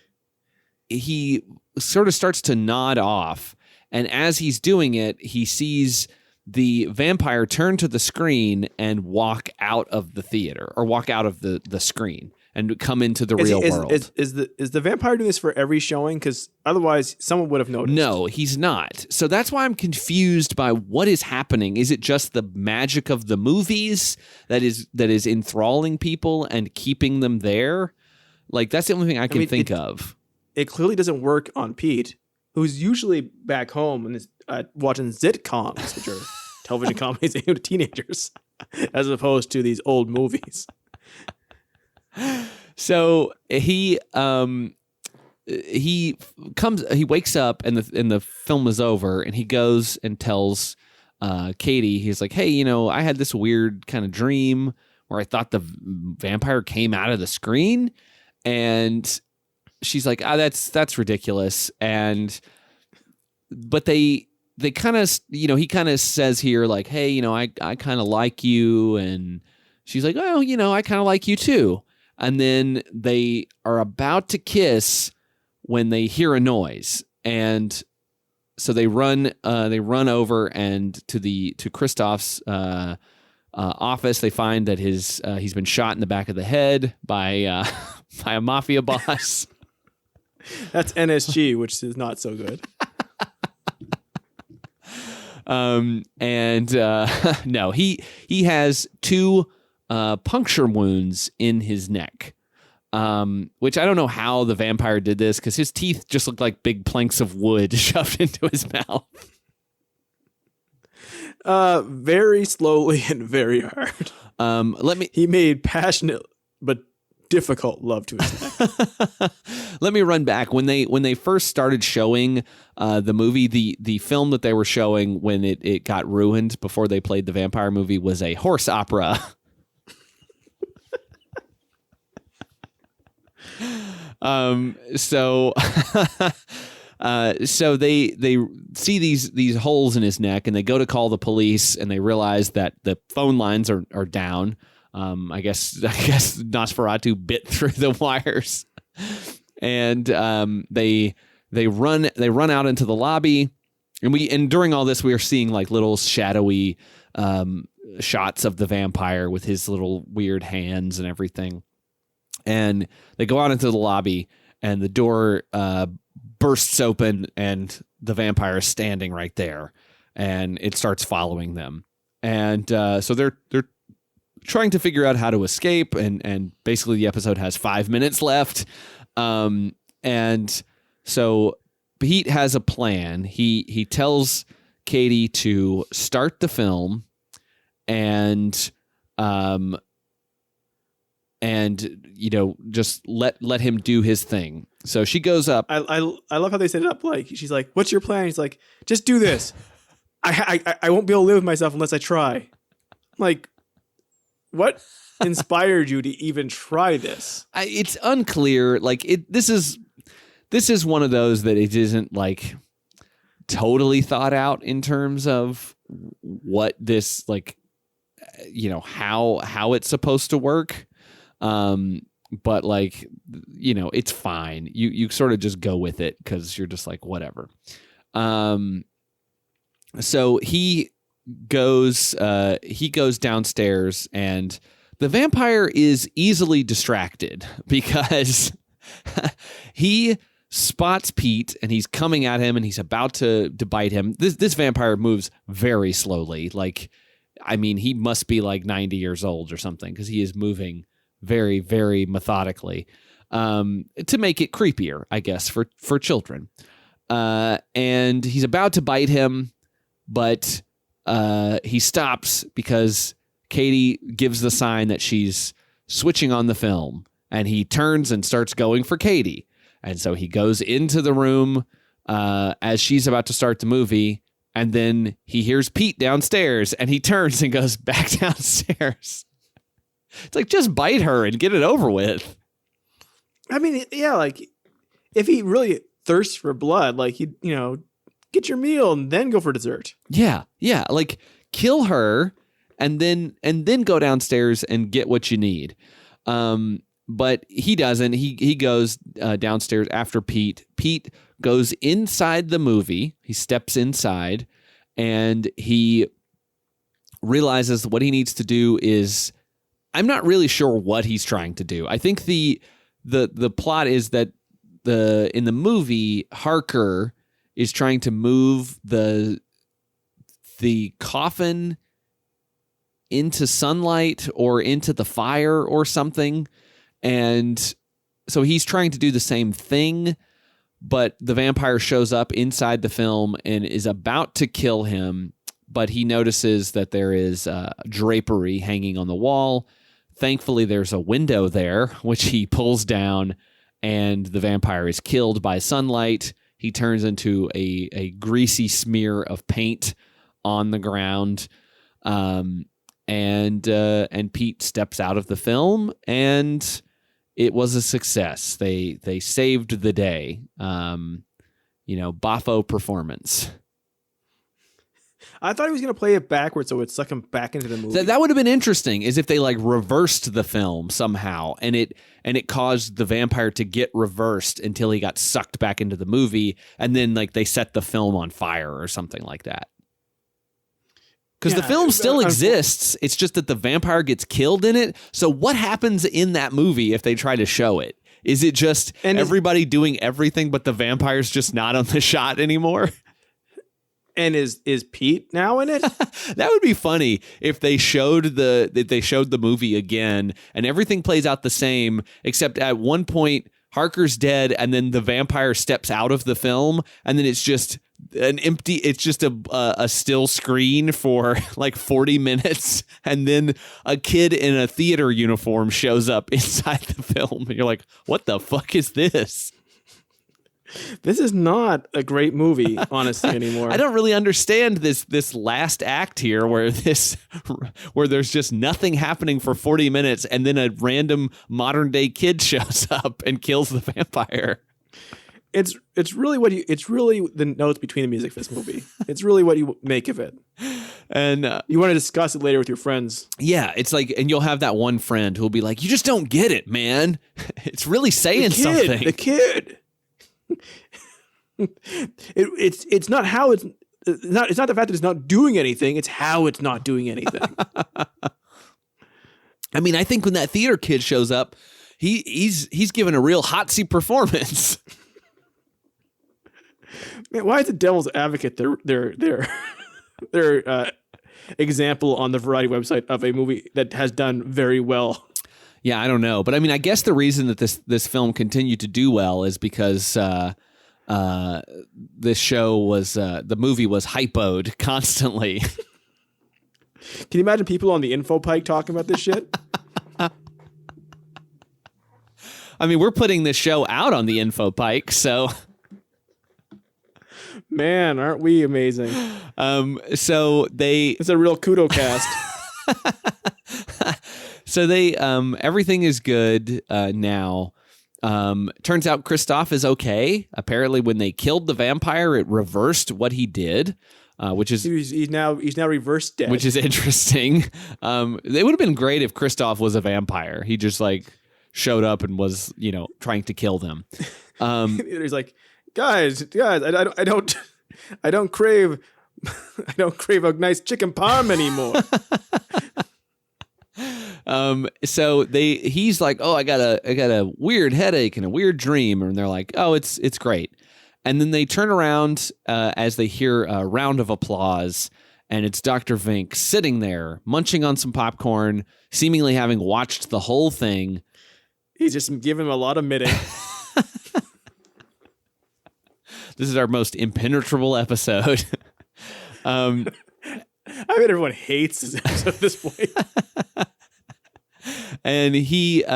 sort of starts to nod off. And as he's doing it, he sees the vampire turn to the screen and walk out of the theater, or walk out of the screen and come into the real world. Is the vampire doing this for every showing? Because otherwise someone would have noticed. No, he's not. So that's why I'm confused by what is happening. Is it just the magic of the movies that is enthralling people and keeping them there? Like, that's the only thing I can think of. It clearly doesn't work on Pete, who's usually back home and is watching sitcoms, which are television comedies aimed at teenagers. as opposed to these old movies. So he wakes up and the film is over, and he goes and tells Katie, he's like, hey, I had this weird kind of dream where I thought the vampire came out of the screen, and she's like, that's ridiculous. But they kind of, he kind of says here like, hey, I kind of like you. And she's like, oh, I kind of like you too. And then they are about to kiss when they hear a noise. And so they run over and to Christoph's office. They find that he's been shot in the back of the head by a mafia boss. That's NSG, which is not so good. No, he has 2 puncture wounds in his neck, which I don't know how the vampire did this, because his teeth just look like big planks of wood shoved into his mouth. Very slowly and very hard. He made passionate but difficult love to his neck. Let me run back when they first started showing the movie. The film that they were showing when it got ruined before they played the vampire movie was a horse opera. So they see these holes in his neck, and they go to call the police, and they realize that the phone lines are down. I guess Nosferatu bit through the wires, and they run out into the lobby, and during all this we are seeing like little shadowy shots of the vampire with his little weird hands and everything. And they go out into the lobby, and the door bursts open, and the vampire is standing right there, and it starts following them. And so they're trying to figure out how to escape, and basically the episode has 5 minutes left. And so Pete has a plan. He tells Katie to start the film and just let him do his thing. So she goes up. I love how they set it up. Like, she's like, what's your plan? He's like, just do this. I won't be able to live with myself unless I try. I'm like, what inspired you to even try this? It's unclear. Like, this is one of those that it isn't like totally thought out in terms of what this, like, how it's supposed to work. But like, it's fine. You sort of just go with it because you're just like, whatever. So he goes downstairs, and the vampire is easily distracted because he spots Pete, and he's coming at him, and he's about to bite him. This vampire moves very slowly. Like, I mean, he must be like 90 years old or something, because he is moving very, very methodically, to make it creepier, I guess, for children. And he's about to bite him, but he stops because Katie gives the sign that she's switching on the film, and he turns and starts going for Katie. And so he goes into the room as she's about to start the movie, and then he hears Pete downstairs, and he turns and goes back downstairs. It's like, just bite her and get it over with. I mean, yeah, like, if he really thirsts for blood, like, get your meal and then go for dessert. Yeah, like, kill her and then go downstairs and get what you need. But he doesn't. He goes downstairs after Pete. Pete goes inside the movie. He steps inside, and he realizes what he needs to do is, I'm not really sure what he's trying to do. I think the plot is that in the movie, Harker is trying to move the coffin into sunlight or into the fire or something. And so he's trying to do the same thing, but the vampire shows up inside the film and is about to kill him. But he notices that there is drapery hanging on the wall. Thankfully, there's a window there, which he pulls down, and the vampire is killed by sunlight. He turns into a greasy smear of paint on the ground, and Pete steps out of the film, and it was a success. They saved the day. Boffo performance. I thought he was going to play it backwards so it would suck him back into the movie. That would have been interesting, is if they reversed the film somehow, and it caused the vampire to get reversed until he got sucked back into the movie, and then they set the film on fire or something like that. Because the film still exists. It's just that the vampire gets killed in it. So what happens in that movie if they try to show it? Is it just everybody doing everything, but the vampire's just not on the shot anymore? And is Pete now in it? That would be funny if they showed the movie again and everything plays out the same, except at one point Harker's dead and then the vampire steps out of the film, and then it's just a still screen for 40 minutes, and then a kid in a theater uniform shows up inside the film, and you're like, what the fuck is this? This is not a great movie, honestly, anymore. I don't really understand this last act here where there's just nothing happening for 40 minutes, and then a random modern day kid shows up and kills the vampire. It's really the notes between the music for this movie. It's really what you make of it. And you want to discuss it later with your friends. Yeah, it's and you'll have that one friend who'll be like, you just don't get it, man. It's really saying something. The kid. It's not how it's not the fact that it's not doing anything, it's how it's not doing anything. I mean, I think when that theater kid shows up, he's given a real hot seat performance. Man, why is the Devil's Advocate their example on the Variety website of a movie that has done very well? Yeah, I don't know, but I mean, I guess the reason that this film continued to do well is because this show was the movie was hypoed constantly. Can you imagine people on the info pike talking about this shit? I mean, we're putting this show out on the info pike, so man, aren't we amazing? It's a real kudo cast. So they everything is good now. Turns out Christoph is okay. Apparently, when they killed the vampire, it reversed what he did, which is he's now reverse dead, which is interesting. It would have been great if Christoph was a vampire. He just showed up and was trying to kill them. He's like, guys, I don't crave a nice chicken parm anymore. So he's like, oh, I got a weird headache and a weird dream, and they're like, oh, it's great. And then they turn around as they hear a round of applause, and it's Dr. Vink sitting there munching on some popcorn, seemingly having watched the whole thing. He's just giving him a lot of mitting. This is our most impenetrable episode. I bet everyone hates this episode at this point. And he's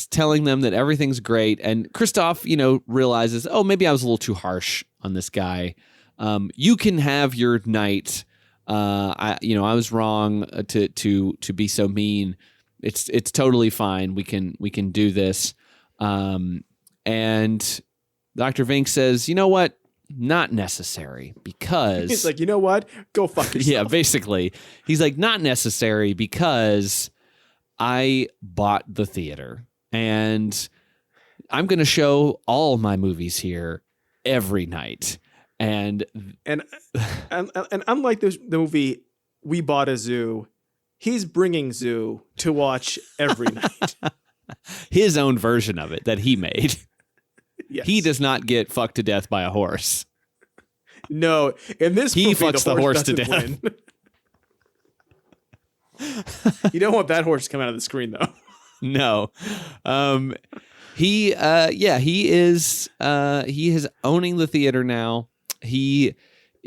telling them that everything's great, and Christoph, realizes, oh, maybe I was a little too harsh on this guy. You can have your night. I was wrong to be so mean. It's totally fine. We can do this. And Dr. Vink says, you know what? Not necessary, because he's like, you know what? Go fuck yourself. Yeah, basically. He's like, not necessary because I bought the theater and I'm going to show all my movies here every night. And unlike the movie We Bought a Zoo, he's bringing Zoo to watch every night. His own version of it that he made. Yes. He does not get fucked to death by a horse. No, in this he movie, fucks the horse to death. Win. You don't want that horse to come out of the screen, though. No. He is owning the theater now. He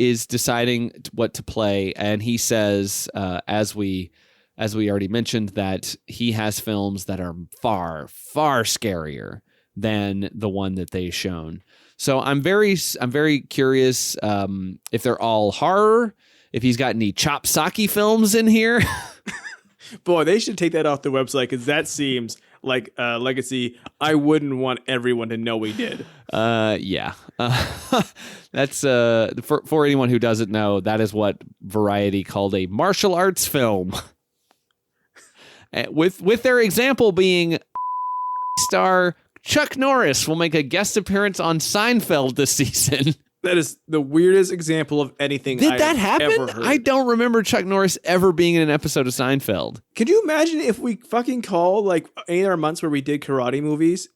is deciding what to play, and he says, as we already mentioned, that he has films that are far, far scarier than the one that they've shown. So I'm very curious if they're all horror, if he's got any chop sake films in here. Boy, they should take that off the website, because that seems like a legacy I wouldn't want everyone to know we did. Yeah. That's for anyone who doesn't know, that is what Variety called a martial arts film. With their example being star Chuck Norris will make a guest appearance on Seinfeld this season. That is the weirdest example of anything I've ever heard. I don't remember Chuck Norris ever being in an episode of Seinfeld. Could you imagine if we fucking call like any of our months where we did karate movies?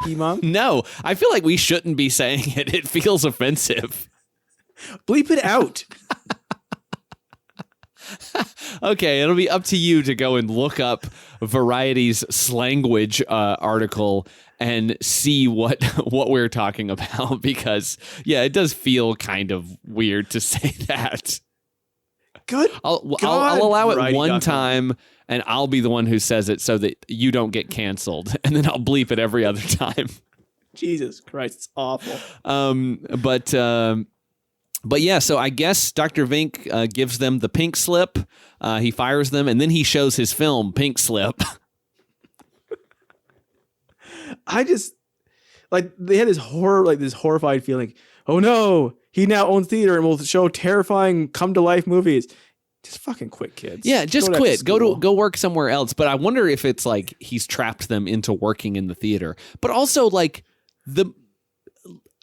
Month? No, I feel like we shouldn't be saying it. It feels offensive. Bleep it out. Okay, it'll be up to you to go and look up Variety's slanguage article and see what we're talking about, because yeah, it does feel kind of weird to say that. Good. I'll allow it one time, and I'll be the one who says it so that you don't get canceled, and then I'll bleep it every other time. Jesus Christ, it's awful. But yeah, so I guess Dr. Vink gives them the pink slip. He fires them, and then he shows his film, Pink Slip. I just, like, they had this horrified feeling. Oh no, he now owns theater and will show terrifying come-to-life movies. Just fucking quit, kids. Yeah, just quit. Go work somewhere else. But I wonder if it's like he's trapped them into working in the theater. But also, like,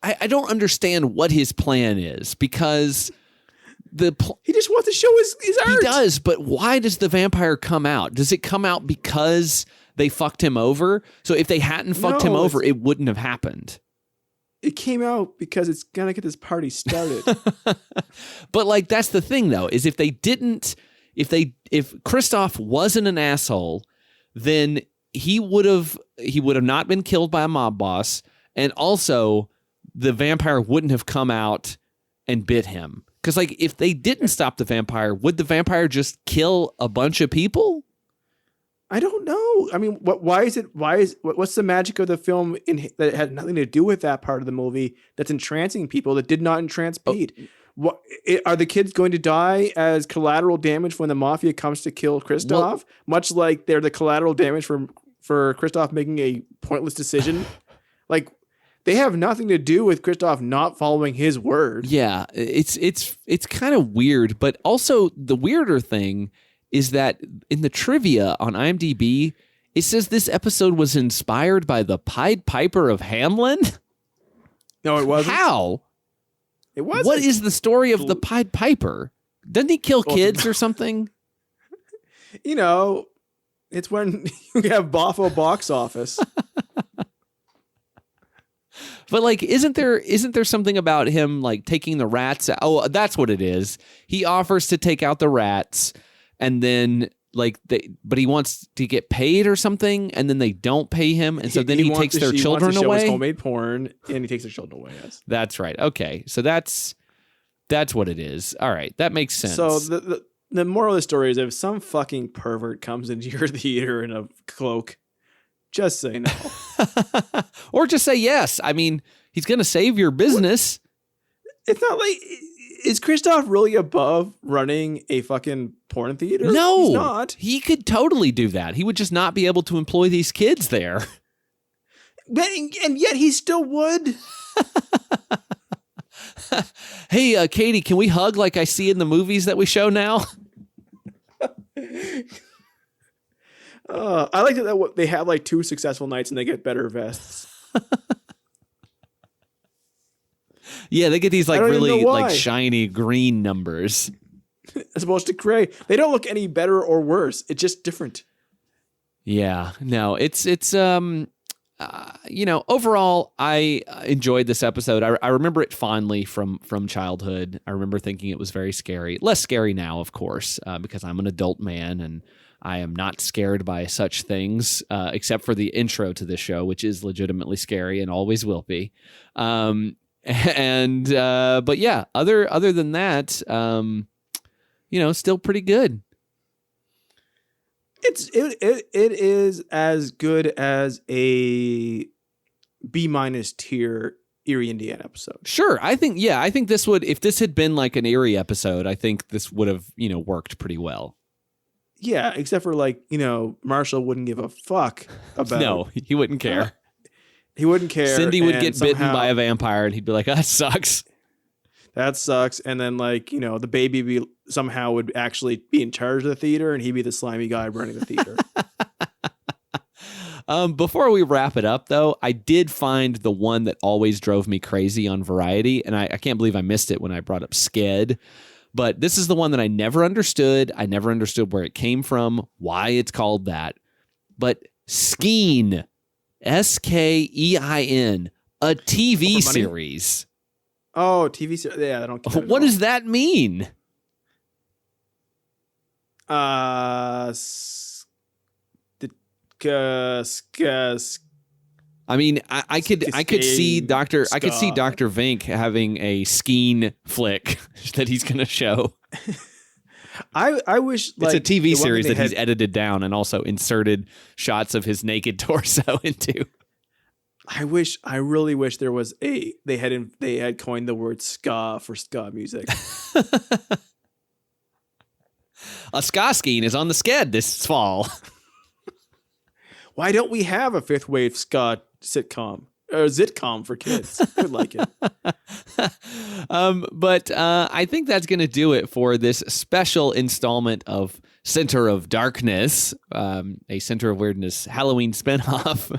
I don't understand what his plan is, because he just wants to show his art. He does, but why does the vampire come out? Does it come out because they fucked him over? So if they hadn't fucked him over, it wouldn't have happened. It came out because it's gonna get this party started. But like, that's the thing though, is if Christoph wasn't an asshole, then he would have not been killed by a mob boss, and also the vampire wouldn't have come out and bit him. Because like, if they didn't stop the vampire, would the vampire just kill a bunch of people? I don't know. I mean, what's the magic of the film that had nothing to do with that part of the movie that's entrancing people that did not entrance Pete? Are the kids going to die as collateral damage when the mafia comes to kill Christoph? Much like they're the collateral damage for Christoph making a pointless decision? Like, they have nothing to do with Christoph not following his word. Yeah, it's kind of weird, but also the weirder thing is that in the trivia on IMDb, it says this episode was inspired by the Pied Piper of Hamelin. No, it wasn't. How? It wasn't. What is the story of the Pied Piper? Doesn't he kill kids or something? You know, it's when you have Boffo box office. But like, isn't there something about him like taking the rats out? Oh, that's what it is. He offers to take out the rats, and then but he wants to get paid or something, and then they don't pay him, and so then he takes their children away. He wants to show his homemade porn, and he takes their children away. Yes, that's right. Okay, so that's what it is. All right, that makes sense. So the moral of the story is, if some fucking pervert comes into your theater in a cloak, just say no. Or just say yes. I mean, he's going to save your business. It's not like... Is Christoph really above running a fucking porn theater? No. He's not. He could totally do that. He would just not be able to employ these kids there. And yet he still would. Hey, Katie, can we hug like I see in the movies that we show now? I like that they have like 2 successful nights and they get better vests. Yeah, they get these like really like shiny green numbers as opposed to gray. They don't look any better or worse. It's just different. Yeah, no, it's overall, I enjoyed this episode. I remember it fondly from childhood. I remember thinking it was very scary. Less scary now, of course, because I'm an adult man and I am not scared by such things, except for the intro to this show, which is legitimately scary and always will be. And but yeah, other than that, still pretty good. It is as good as a B- tier Erie, Indiana episode. Sure. I think this would, if this had been like an Erie episode, I think this would have, worked pretty well. Yeah, except for Marshall wouldn't give a fuck about. No, he wouldn't care. He wouldn't care. Cindy would get bitten by a vampire and he'd be like, that sucks. That sucks. And then the baby somehow would actually be in charge of the theater and he'd be the slimy guy running the theater. Before we wrap it up, though, I did find the one that always drove me crazy on Variety, and I can't believe I missed it when I brought up Sked. But this is the one that I never understood. I never understood where it came from, why it's called that. But Skeen, Skein, a TV series. Oh, TV series. Yeah, I don't get What does that mean? I mean, I could see Dr. Vink having a Skeen flick that he's going to show. I wish it's a TV series that he's edited down and also inserted shots of his naked torso into. I really wish there was they had coined the word ska for ska music. A ska Skeen is on the Sked this fall. Why don't we have a fifth wave ska sitcom or zitcom for kids? I would like it. But I think that's going to do it for this special installment of Center of Darkness, a Center of Weirdness Halloween spinoff.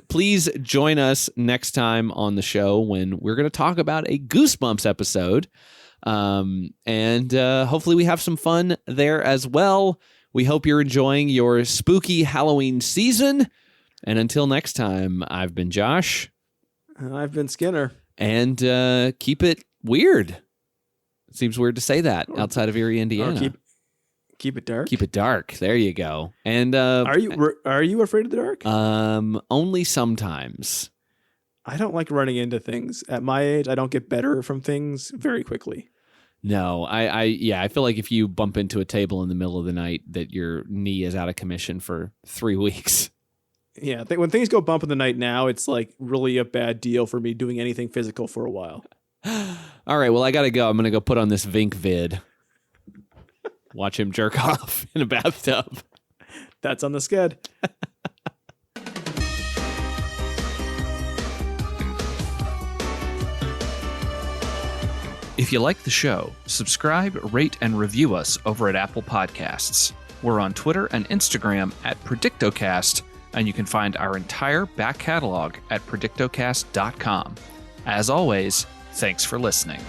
Please join us next time on the show when we're going to talk about a Goosebumps episode. And hopefully we have some fun there as well. We hope you're enjoying your spooky Halloween season. And until next time, I've been Josh. I've been Skinner. And keep it weird. It seems weird to say that outside of Erie, Indiana. Keep it dark. Keep it dark. There you go. And are you afraid of the dark? Only sometimes. I don't like running into things. At my age, I don't get better from things very quickly. No, I feel like if you bump into a table in the middle of the night, that your knee is out of commission for 3 weeks. Yeah, when things go bump in the night now, it's like really a bad deal for me doing anything physical for a while. All right, well, I got to go. I'm going to go put on this Vink vid. Watch him jerk off in a bathtub. That's on the Sked. If you like the show, subscribe, rate, and review us over at Apple Podcasts. We're on Twitter and Instagram at PredictoCast, and you can find our entire back catalog at predictocast.com. As always, thanks for listening.